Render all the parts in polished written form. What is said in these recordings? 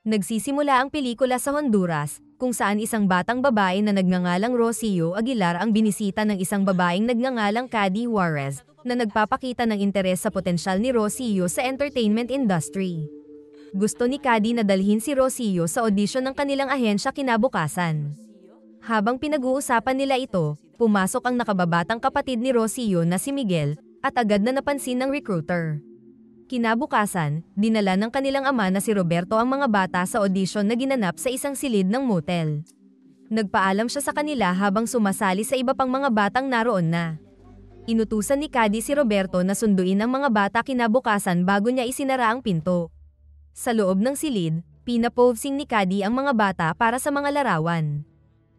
Nagsisimula ang pelikula sa Honduras, kung saan isang batang babae na nagngangalang Rocio Aguilar ang binisita ng isang babaeng nagngangalang Cady Juarez, na nagpapakita ng interes sa potensyal ni Rocio sa entertainment industry. Gusto ni Cady na dalhin si Rocio sa audition ng kanilang ahensya kinabukasan. Habang pinag-uusapan nila ito, pumasok ang nakababatang kapatid ni Rocio na si Miguel, at agad na napansin ng recruiter. Kinabukasan, dinala ng kanilang ama na si Roberto ang mga bata sa audition na ginanap sa isang silid ng motel. Nagpaalam siya sa kanila habang sumasali sa iba pang mga batang naroon na. Inutusan ni Cady si Roberto na sunduin ang mga bata kinabukasan bago niya isinara ang pinto. Sa loob ng silid, pinaposing ni Cady ang mga bata para sa mga larawan.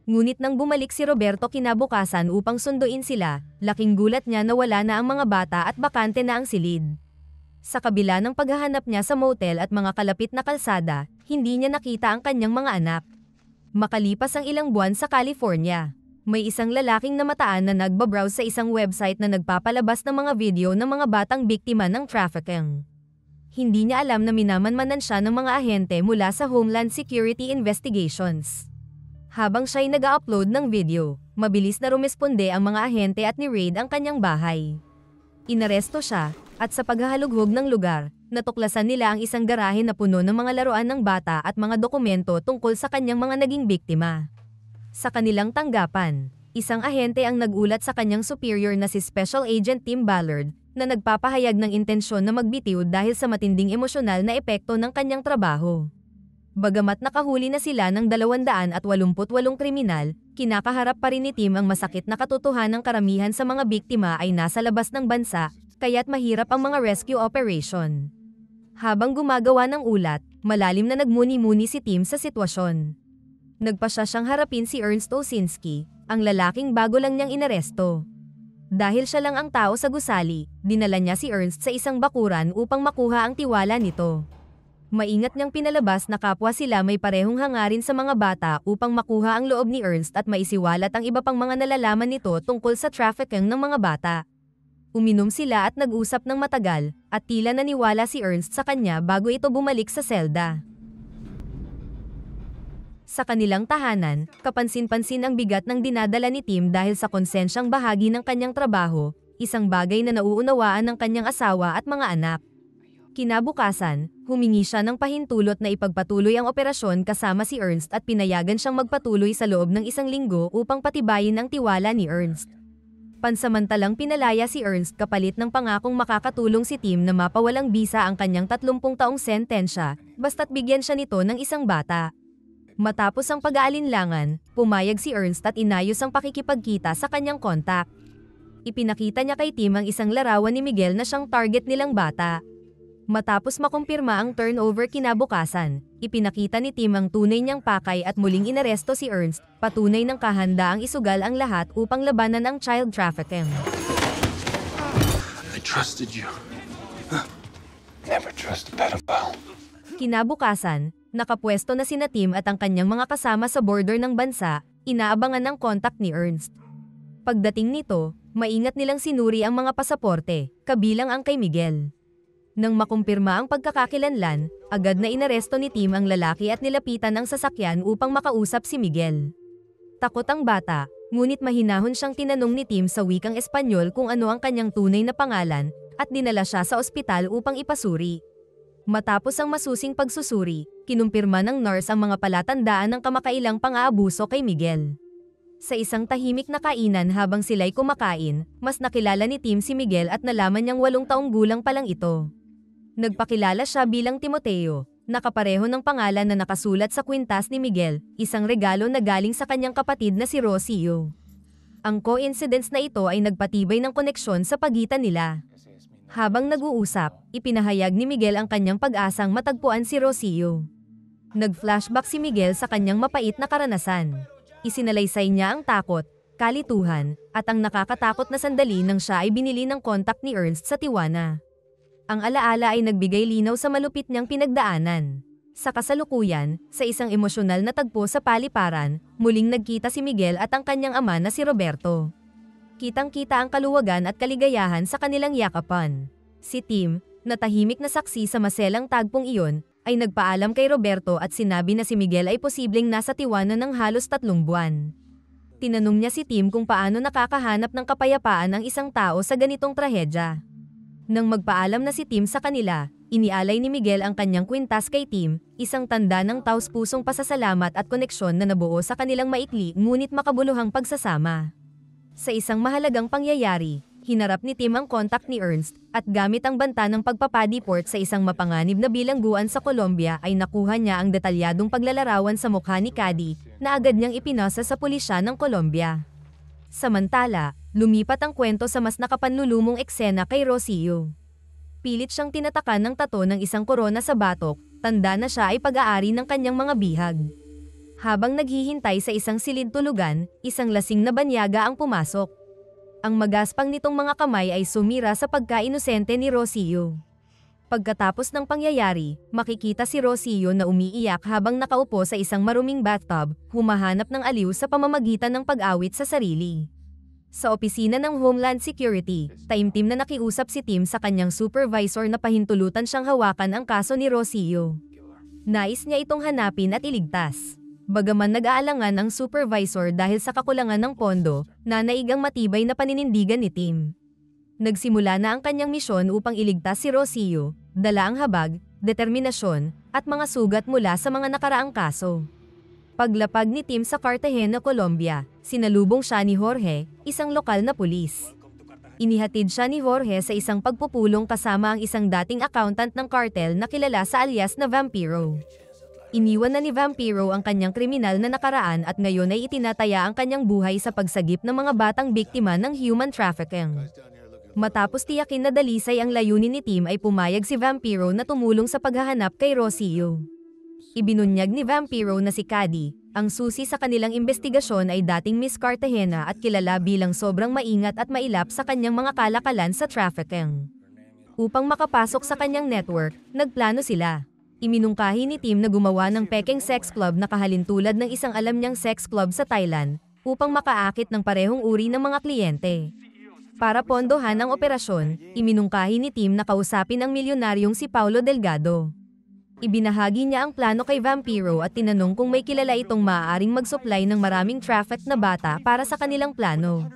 Ngunit nang bumalik si Roberto kinabukasan upang sunduin sila, laking gulat niya na wala na ang mga bata at bakante na ang silid. Sa kabila ng paghahanap niya sa motel at mga kalapit na kalsada, hindi niya nakita ang kanyang mga anak. Makalipas ang ilang buwan sa California, may isang lalaking namataan na nagbabrowse sa isang website na nagpapalabas ng mga video ng mga batang biktima ng trafficking. Hindi niya alam na minamanmanan siya ng mga ahente mula sa Homeland Security Investigations. Habang siya'y nag-upload ng video, mabilis na rumesponde ang mga ahente at ni-raid ang kanyang bahay. Inaresto siya, at sa paghahalughog ng lugar, natuklasan nila ang isang garahe na puno ng mga laruan ng bata at mga dokumento tungkol sa kanyang mga naging biktima. Sa kanilang tanggapan, isang ahente ang nagulat sa kanyang superior na si Special Agent Tim Ballard, na nagpapahayag ng intensyon na magbitiw dahil sa matinding emosyonal na epekto ng kanyang trabaho. Bagamat nakahuli na sila ng 288 kriminal, kinakaharap pa rin ni Tim ang masakit na katotohanan ng karamihan sa mga biktima ay nasa labas ng bansa, kaya't mahirap ang mga rescue operation. Habang gumagawa ng ulat, malalim na nagmuni-muni si Tim sa sitwasyon. Nagpasya siyang harapin si Ernst Osinski, ang lalaking bago lang niyang inaresto. Dahil siya lang ang tao sa gusali, dinala niya si Ernst sa isang bakuran upang makuha ang tiwala nito. Maingat niyang pinalabas na kapwa sila may parehong hangarin sa mga bata upang makuha ang loob ni Ernst at maisiwalat ang iba pang mga nalalaman nito tungkol sa trafficking ng mga bata. Uminom sila at nag-usap ng matagal, at tila naniwala si Ernst sa kanya bago ito bumalik sa selda. Sa kanilang tahanan, kapansin-pansin ang bigat ng dinadala ni Tim dahil sa konsensyang bahagi ng kanyang trabaho, isang bagay na nauunawaan ng kanyang asawa at mga anak. Kinabukasan, humingi siya ng pahintulot na ipagpatuloy ang operasyon kasama si Ernst at pinayagan siyang magpatuloy sa loob ng isang linggo upang patibayin ang tiwala ni Ernst. Pansamantalang pinalaya si Ernst kapalit ng pangakong makakatulong si Tim na mapawalang bisa ang kanyang 30 taong sentensya, basta't bigyan siya nito ng isang bata. Matapos ang pag-aalinlangan, pumayag si Ernst at inayos ang pakikipagkita sa kanyang kontak. Ipinakita niya kay Tim ang isang larawan ni Miguel na siyang target nilang bata. Matapos makumpirma ang turnover kinabukasan, ipinakita ni Tim ang tunay niyang pakay at muling inaresto si Ernst, patunay ng kahandaang isugal ang lahat upang labanan ang child trafficking. I trusted you. Never trust a pedophile. Kinabukasan, nakapwesto na sina Tim at ang kanyang mga kasama sa border ng bansa, inaabangan ng kontak ni Ernst. Pagdating nito, maingat nilang sinuri ang mga pasaporte, kabilang ang kay Miguel. Nang makumpirma ang pagkakakilanlan, agad na inaresto ni Tim ang lalaki at nilapitan ang sasakyan upang makausap si Miguel. Takot ang bata, ngunit mahinahon siyang tinanong ni Tim sa wikang Espanyol kung ano ang kanyang tunay na pangalan, at dinala siya sa ospital upang ipasuri. Matapos ang masusing pagsusuri, kinumpirma ng nurse ang mga palatandaan ng kamakailang pang-aabuso kay Miguel. Sa isang tahimik na kainan habang sila'y kumakain, mas nakilala ni Tim si Miguel at nalaman niyang 8 taong gulang pa lang ito. Nagpakilala siya bilang Timoteo, nakapareho ng pangalan na nakasulat sa kwintas ni Miguel, isang regalo na galing sa kanyang kapatid na si Rocio. Ang coincidence na ito ay nagpatibay ng koneksyon sa pagitan nila. Habang nag-uusap, ipinahayag ni Miguel ang kanyang pag-asang matagpuan si Rocio. Nag-flashback si Miguel sa kanyang mapait na karanasan. Isinalaysay niya ang takot, kalituhan, at ang nakakatakot na sandali nang siya ay binili ng kontak ni Ernst sa Tijuana. Ang alaala ay nagbigay linaw sa malupit niyang pinagdaanan. Sa kasalukuyan, sa isang emosyonal na tagpo sa paliparan, muling nagkita si Miguel at ang kanyang ama na si Roberto. Kitang-kita ang kaluwagan at kaligayahan sa kanilang yakapan. Si Tim, na tahimik na saksi sa maselang tagpong iyon, ay nagpaalam kay Roberto at sinabi na si Miguel ay posibleng nasa Tijuana ng halos 3 buwan. Tinanong niya si Tim kung paano nakakahanap ng kapayapaan ang isang tao sa ganitong trahedya. Nang magpaalam na si Tim sa kanila, inialay ni Miguel ang kanyang kwintas kay Tim, isang tanda ng taus-pusong pasasalamat at koneksyon na nabuo sa kanilang maikli ngunit makabuluhang pagsasama. Sa isang mahalagang pangyayari, hinarap ni Tim ang kontak ni Ernst, at gamit ang banta ng pagpapadeport sa isang mapanganib na bilangguan sa Colombia ay nakuha niya ang detalyadong paglalarawan sa mukha ni Cady, na agad niyang ipinasa sa pulisya ng Colombia. Samantala, lumipat ang kwento sa mas nakapanlulumong eksena kay Rocio. Pilit siyang tinatakan ng tato ng isang korona sa batok, tanda na siya ay pag-aari ng kanyang mga bihag. Habang naghihintay sa isang silid tulugan, isang lasing na banyaga ang pumasok. Ang magaspang nitong mga kamay ay sumira sa pagka-inosente ni Rocio. Pagkatapos ng pangyayari, makikita si Rocio na umiiyak habang nakaupo sa isang maruming bathtub, humahanap ng aliw sa pamamagitan ng pag-awit sa sarili. Sa opisina ng Homeland Security, taimtim na nakiusap si Tim sa kanyang supervisor na pahintulutan siyang hawakan ang kaso ni Rocio. Nais niya itong hanapin at iligtas. Bagaman nag-aalangan ang supervisor dahil sa kakulangan ng pondo, nanaigang matibay na paninindigan ni Tim. Nagsimula na ang kanyang misyon upang iligtas si Rocio, dala ang habag, determinasyon, at mga sugat mula sa mga nakaraang kaso. Paglapag ni Tim sa Cartagena, Colombia, sinalubong siya ni Jorge, isang lokal na pulis. Inihatid siya ni Jorge sa isang pagpupulong kasama ang isang dating accountant ng cartel na kilala sa alias na Vampiro. Iniwan na ni Vampiro ang kanyang kriminal na nakaraan at ngayon ay itinataya ang kanyang buhay sa pagsagip ng mga batang biktima ng human trafficking. Matapos tiyakin na dalisay ang layunin ni Tim ay pumayag si Vampiro na tumulong sa paghahanap kay Rocio. Ibinunyag ni Vampiro na si Cady, ang susi sa kanilang investigasyon ay dating Miss Cartagena at kilala bilang sobrang maingat at mailap sa kanyang mga kalakalan sa trafficking. Upang makapasok sa kanyang network, nagplano sila. Iminungkahi ni Tim na gumawa ng pekeng sex club na kahalintulad ng isang alam niyang sex club sa Thailand, upang makaakit ng parehong uri ng mga kliyente. Para pondohan ang operasyon, iminungkahi ni Tim na kausapin ang milyonaryong si Paulo Delgado. Ibinahagi niya ang plano kay Vampiro at tinanong kung may kilala itong maaaring mag-supply ng maraming trafficked na bata para sa kanilang plano.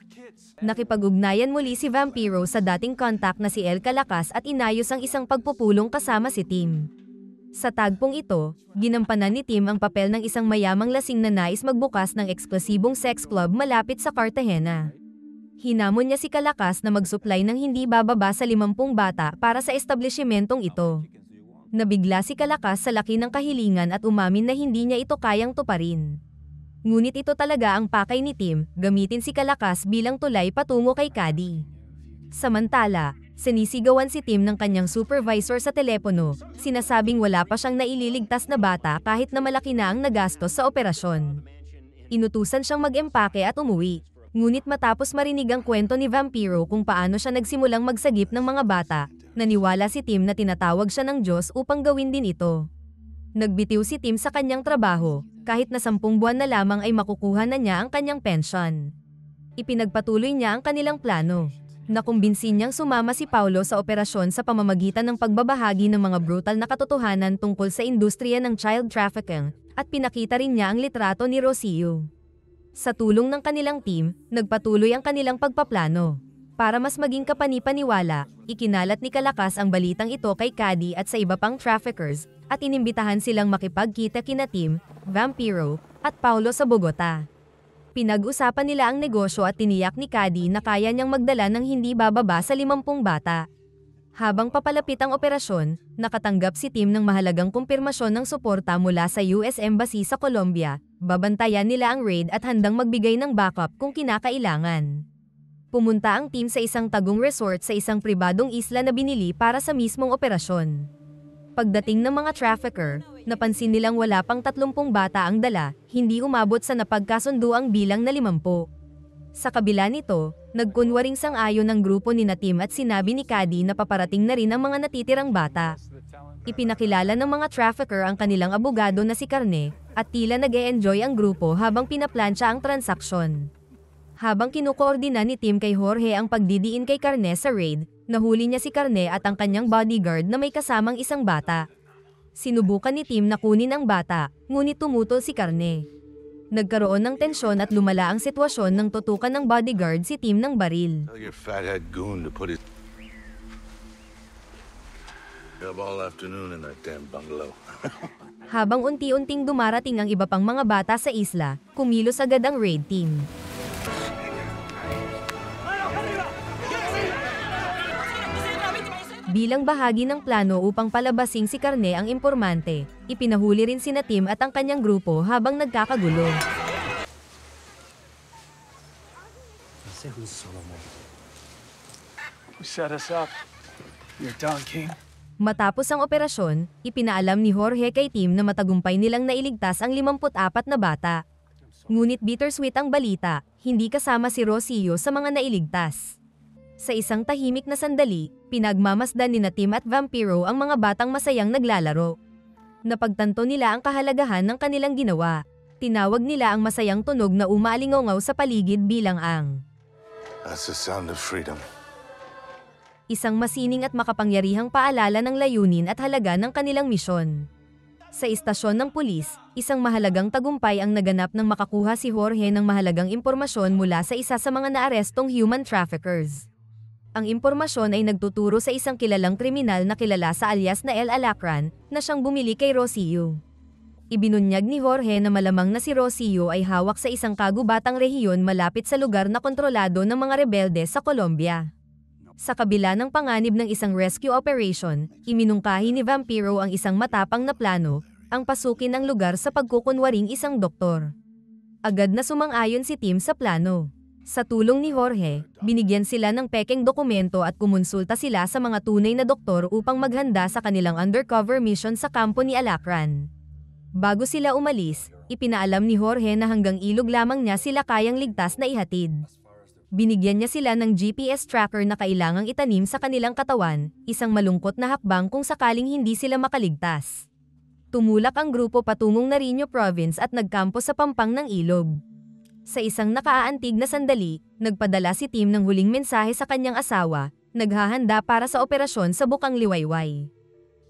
Nakipag-ugnayan muli si Vampiro sa dating contact na si El Calacas at inayos ang isang pagpupulong kasama si Tim. Sa tagpong ito, ginampanan ni Tim ang papel ng isang mayamang lasing na nais magbukas ng eksklusibong sex club malapit sa Cartagena. Hinamon niya si Calacas na mag-supply ng hindi bababa sa 50 bata para sa establishmentong ito. Nabigla si Calacas sa laki ng kahilingan at umamin na hindi niya ito kayang tuparin. Ngunit ito talaga ang pakay ni Tim, gamitin si Calacas bilang tulay patungo kay Cady. Samantala, sinisigawan si Tim ng kanyang supervisor sa telepono, sinasabing wala pa siyang naililigtas na bata kahit na malaki na ang nagastos sa operasyon. Inutusan siyang mag-empake at umuwi. Ngunit matapos marinig ang kwento ni Vampiro kung paano siya nagsimulang magsagip ng mga bata, naniwala si Tim na tinatawag siya ng Diyos upang gawin din ito. Nagbitiw si Tim sa kanyang trabaho, kahit na 10 buwan na lamang ay makukuha na niya ang kanyang pensyon. Ipinagpatuloy niya ang kanilang plano. Nakumbinsin niyang sumama si Paulo sa operasyon sa pamamagitan ng pagbabahagi ng mga brutal na katotohanan tungkol sa industriya ng child trafficking, at pinakita rin niya ang litrato ni Rocio. Sa tulong ng kanilang team, nagpatuloy ang kanilang pagpaplano. Para mas maging kapani-paniwala, ikinalat ni Calacas ang balitang ito kay Cady at sa iba pang traffickers, at inimbitahan silang makipagkita kina Tim, Vampiro, at Paulo sa Bogota. Pinag-usapan nila ang negosyo at tiniyak ni Cady na kaya niyang magdala ng hindi bababa sa 50 bata. Habang papalapit ang operasyon, nakatanggap si Tim ng mahalagang kumpirmasyon ng suporta mula sa US Embassy sa Colombia. Babantayan nila ang raid at handang magbigay ng backup kung kinakailangan. Pumunta ang team sa isang tagong resort sa isang pribadong isla na binili para sa mismong operasyon. Pagdating ng mga trafficker, napansin nilang wala pang 30 bata ang dala, hindi umabot sa napagkasundo ang bilang na 50. Sa kabila nito, nagkunwaring sang-ayon ng grupo ni Tim at sinabi ni Cady na paparating na rin ang mga natitirang bata. Ipinakilala ng mga trafficker ang kanilang abogado na si Carne, at tila nag-e-enjoy ang grupo habang pinaplansya ang transaksyon. Habang kinukoordina ni Tim kay Jorge ang pagdidiin kay Carne sa raid, nahuli niya si Carne at ang kanyang bodyguard na may kasamang isang bata. Sinubukan ni Tim na kunin ang bata, ngunit tumutol si Carne. Nagkaroon ng tensyon at lumala ang sitwasyon nang tutukan ng bodyguard si Tim ng baril. Tell your fathead goon to put his up all afternoon in that damn bungalow. Habang unti-unting dumarating ang iba pang mga bata sa isla, kumilos agad ang raid team. Bilang bahagi ng plano upang palabasing si Carne ang impormante, ipinahuli rin sina Tim at ang kanyang grupo habang nagkakagulo. Who set us up? You're done, King. Matapos ang operasyon, ipinaalam ni Jorge kay Tim na matagumpay nilang nailigtas ang 54 na bata. Ngunit bittersweet ang balita, hindi kasama si Rocio sa mga nailigtas. Sa isang tahimik na sandali, pinagmamasdan ni Tim at Vampiro ang mga batang masayang naglalaro. Napagtanto nila ang kahalagahan ng kanilang ginawa. Tinawag nila ang masayang tunog na umaalingaw sa paligid bilang ang That's the sound of freedom. isang masining at makapangyarihang paalala ng layunin at halaga ng kanilang misyon. Sa istasyon ng pulis, isang mahalagang tagumpay ang naganap nang makakuha si Jorge ng mahalagang impormasyon mula sa isa sa mga naarestong human traffickers. Ang impormasyon ay nagtuturo sa isang kilalang kriminal na kilala sa alias na El Alacran na siyang bumili kay Rocio. Ibinunyag ni Jorge na malamang na si Rocio ay hawak sa isang kagubatang rehiyon malapit sa lugar na kontrolado ng mga rebelde sa Colombia. Sa kabila ng panganib ng isang rescue operation, iminungkahi ni Vampiro ang isang matapang na plano, ang pasukin ang lugar sa pagkukunwaring isang doktor. Agad na sumang-ayon si Tim sa plano. Sa tulong ni Jorge, binigyan sila ng pekeng dokumento at kumonsulta sila sa mga tunay na doktor upang maghanda sa kanilang undercover mission sa kampo ni Alacran. Bago sila umalis, ipinaalam ni Jorge na hanggang ilog lamang niya sila kayang ligtas na ihatid. Binigyan niya sila ng GPS tracker na kailangang itanim sa kanilang katawan, isang malungkot na hakbang kung sakaling hindi sila makaligtas. Tumulak ang grupo patungong Nariño Province at nagkampo sa pampang ng ilog. Sa isang nakaaantig na sandali, nagpadala si Tim ng huling mensahe sa kanyang asawa, naghahanda para sa operasyon sa Bukang Liwayway.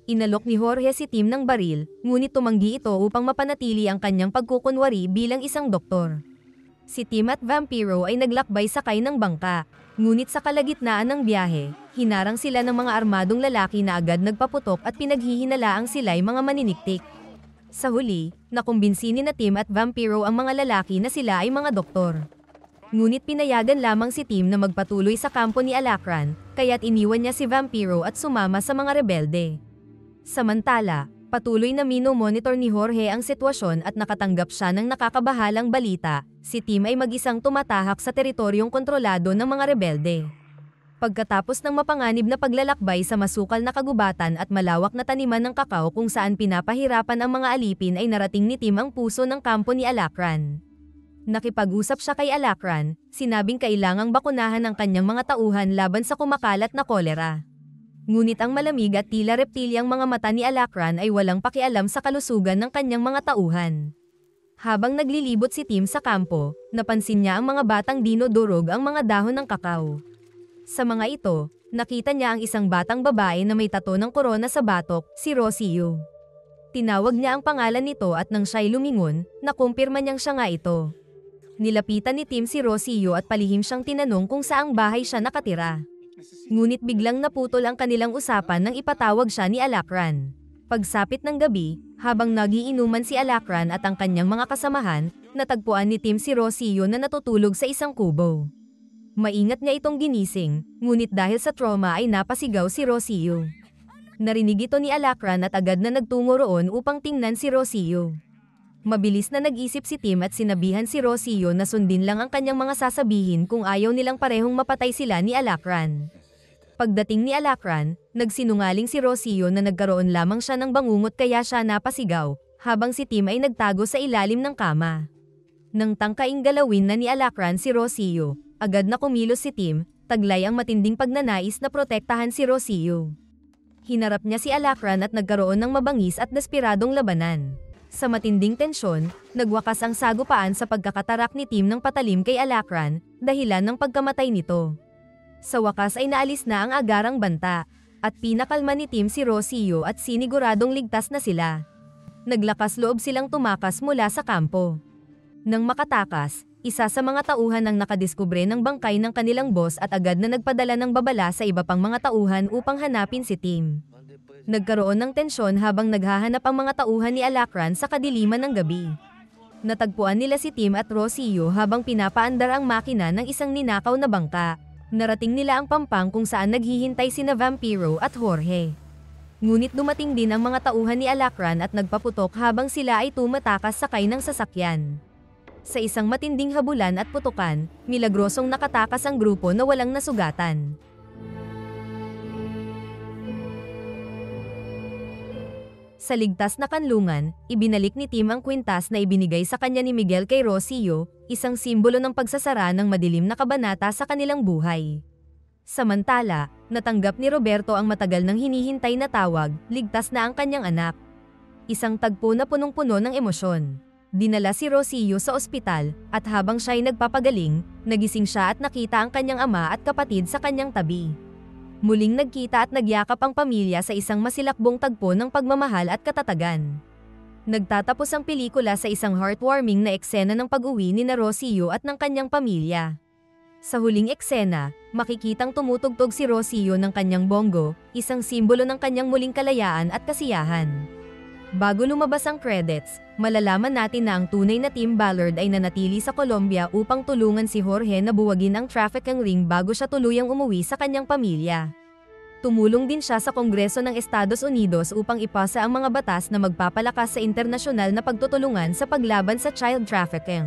Inalok ni Jorge si Tim ng baril, ngunit tumanggi ito upang mapanatili ang kanyang pagkukunwari bilang isang doktor. Si Tim at Vampiro ay naglakbay sakay ng bangka, ngunit sa kalagitnaan ng biyahe, hinarang sila ng mga armadong lalaki na agad nagpaputok at pinaghihinalaang sila'y mga maniniktik. Sa huli, nakumbinsi ni Tim at Vampiro ang mga lalaki na sila ay mga doktor. Ngunit pinayagan lamang si Tim na magpatuloy sa kampo ni Alacran, kaya't iniwan niya si Vampiro at sumama sa mga rebelde. Samantala, patuloy na mino-monitor ni Jorge ang sitwasyon at nakatanggap siya ng nakakabahalang balita, si Tim ay mag-isang tumatahak sa teritoryong kontrolado ng mga rebelde. Pagkatapos ng mapanganib na paglalakbay sa masukal na kagubatan at malawak na taniman ng kakao kung saan pinapahirapan ang mga alipin ay narating ni Tim ang puso ng kampo ni Alacran. Nakipag-usap siya kay Alacran, sinabing kailangang bakunahan ang kanyang mga tauhan laban sa kumakalat na kolera. Ngunit ang malamig at tila reptilyang mga mata ni Alacran ay walang pakialam sa kalusugan ng kanyang mga tauhan. Habang naglilibot si Tim sa kampo, napansin niya ang mga batang dinudurog ang mga dahon ng kakao. Sa mga ito, nakita niya ang isang batang babae na may tato ng korona sa batok, si Rocio. Tinawag niya ang pangalan nito at nang siya'y lumingon, nakumpirma niyang siya nga ito. Nilapitan ni Tim si Rocio at palihim siyang tinanong kung saang bahay siya nakatira. Ngunit biglang naputol ang kanilang usapan nang ipatawag siya ni Alacran. Pagsapit ng gabi, habang nagiinuman si Alacran at ang kanyang mga kasamahan, natagpuan ni Tim si Rocio na natutulog sa isang kubo. Maingat niya itong ginising, ngunit dahil sa trauma ay napasigaw si Rocio. Narinig ito ni Alacran at agad na nagtungo roon upang tingnan si Rocio. Mabilis na nag-isip si Tim at sinabihan si Rocio na sundin lang ang kanyang mga sasabihin kung ayaw nilang parehong mapatay sila ni Alacran. Pagdating ni Alacran, nagsinungaling si Rocio na nagkaroon lamang siya ng bangungot kaya siya napasigaw, habang si Tim ay nagtago sa ilalim ng kama. Nang tangkaing galawin na ni Alacran si Rocio, agad na kumilos si Tim, taglay ang matinding pagnanais na protektahan si Rocio. Hinarap niya si Alacran at nagkaroon ng mabangis at despiradong labanan. Sa matinding tensyon, nagwakas ang sagupaan sa pagkakatarak ni Tim ng patalim kay Alacran, dahilan ng pagkamatay nito. Sa wakas ay naalis na ang agarang banta, At pinakalma ni Tim si Rocio at siniguradong ligtas na sila. Naglakas loob silang tumakas mula sa kampo. Nang makatakas, isa sa mga tauhan ang nakadiskubre ng bangkay ng kanilang boss at agad na nagpadala ng babala sa iba pang mga tauhan upang hanapin si Tim. Nagkaroon ng tensyon habang naghahanap ang mga tauhan ni Alacran sa kadiliman ng gabi. Natagpuan nila si Tim at Rocio habang pinapaandar ang makina ng isang ninakaw na bangka. Narating nila ang pampang kung saan naghihintay sina Vampiro at Jorge. Ngunit dumating din ang mga tauhan ni Alacran at nagpaputok habang sila ay tumatakas sakay ng sasakyan. Sa isang matinding habulan at putukan, milagrosong nakatakas ang grupo na walang nasugatan. Sa ligtas na kanlungan, ibinalik ni Tim ang kwintas na ibinigay sa kanya ni Miguel kay Rocio, isang simbolo ng pagsasara ng madilim na kabanata sa kanilang buhay. Samantala, natanggap ni Roberto ang matagal nang hinihintay na tawag, ligtas na ang kanyang anak. Isang tagpo na punong-puno ng emosyon. Dinala si Rocio sa ospital, at habang siya'y nagpapagaling, nagising siya at nakita ang kanyang ama at kapatid sa kanyang tabi. Muling nagkita at nagyakap ang pamilya sa isang masilakbong tagpo ng pagmamahal at katatagan. Nagtatapos ang pelikula sa isang heartwarming na eksena ng pag-uwi ni Rocio at ng kanyang pamilya. Sa huling eksena, makikitang tumutugtog si Rocio ng kanyang bongo, isang simbolo ng kanyang muling kalayaan at kasiyahan. Bago lumabas ang credits, malalaman natin na ang tunay na Tim Ballard ay nanatili sa Colombia upang tulungan si Jorge na buwagin ang trafficking ring bago siya tuluyang umuwi sa kanyang pamilya. Tumulong din siya sa Kongreso ng Estados Unidos upang ipasa ang mga batas na magpapalakas sa internasyonal na pagtutulungan sa paglaban sa child trafficking.